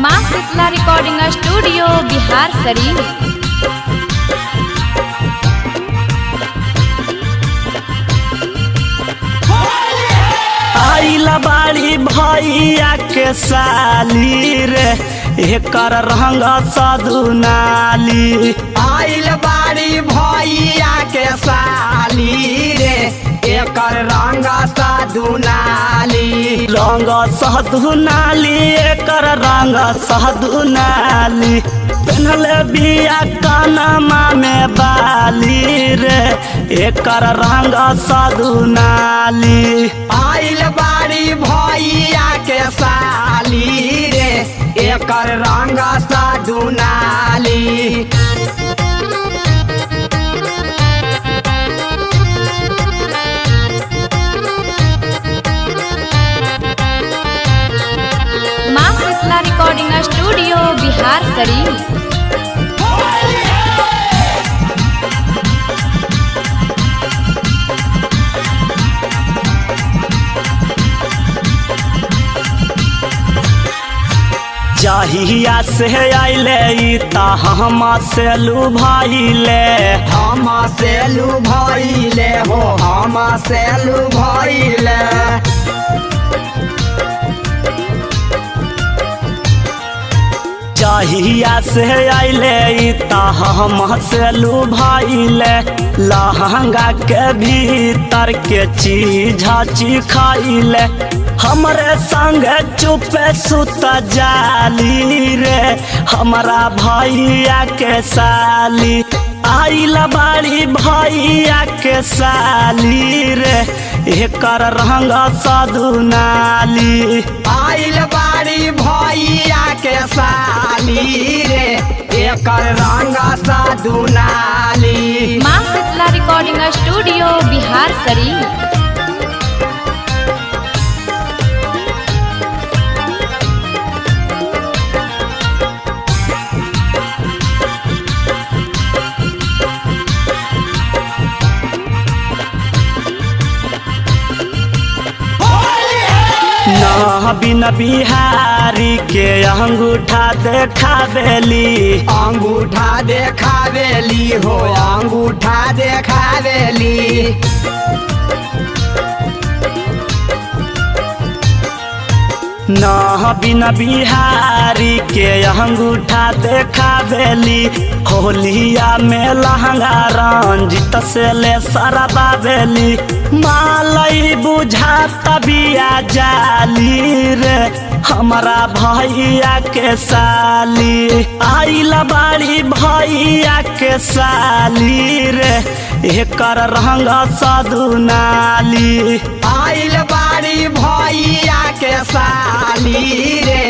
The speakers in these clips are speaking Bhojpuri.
माँ शीतला रिकॉर्डिंग स्टूडियो बिहार शरीफ। आइला बाड़ी भैया के साली रे एकर रंग सदुनाली। आइल बाड़ी भैया के साली रे एकर रंग सदुनाली। रंग सदुनाली एकर रंग सदुनाली। पहनले बिया कानमा में बाली रे एकर रंग सदुनाली। आइल बाड़ी भैया के साली रे एकर रंग सदुनाली। माँ शीतला रिकॉर्डिंग स्टूडियो बिहार शरीफ। जहिया से आइले ई ता हम से लुभाइले। हम से लुभाइले हो हम से लुभाइले। जहिया से आइले ई ता हम से लुभाइले। लहंगा के भीतर के चीज खाइले। हमरे संग चुपे सुत जाली रे हमारा भैया के साली। आइल बाड़ी भैया के साली रे एकर रंग सदुनाली। आइल बाड़ी भैया के साली रे एकर रंग सदुनाली। माँ शीतला रिकॉर्डिंग स्टूडियो बिहार शरीफ। ना बिन बिहारी के अंगूठा देखावेली। अंगूठा देखावेली हो अंगूठा देखावेली। ना बिन बिहारी के अंगूठा देखावेली। होलिया में लहंगा रंजित से ले सरबावेली। मालई बुझात बिया जाली रे हमारा भैया के साली। आइल बाड़ी भैया के साली रे एकर रंग सदुनाली। आइल बाड़ी भैया के साली रे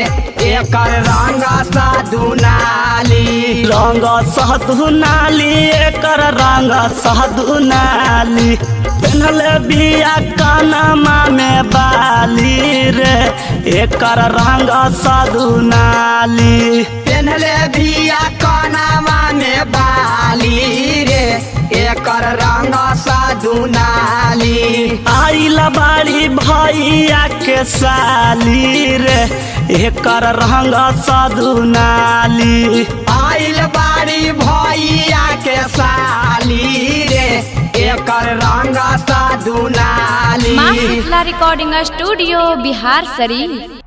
एकर रंग सदुनाली। रंग सदुनाली एकर रंग सदुनाली। पहनले बिया कानमा में बाली रे एकर रंग सदुनाली। पहनले बिया कानमा में बाली रे एकर रंग सदुनाली। आइल बाड़ी भैया के साली रे एकर रंग सदुनाली। आइल बाड़ी भैया के साली रे एकर रंग सदुनाली। माँ शीतला रिकॉर्डिंग स्टूडियो बिहार शरीफ।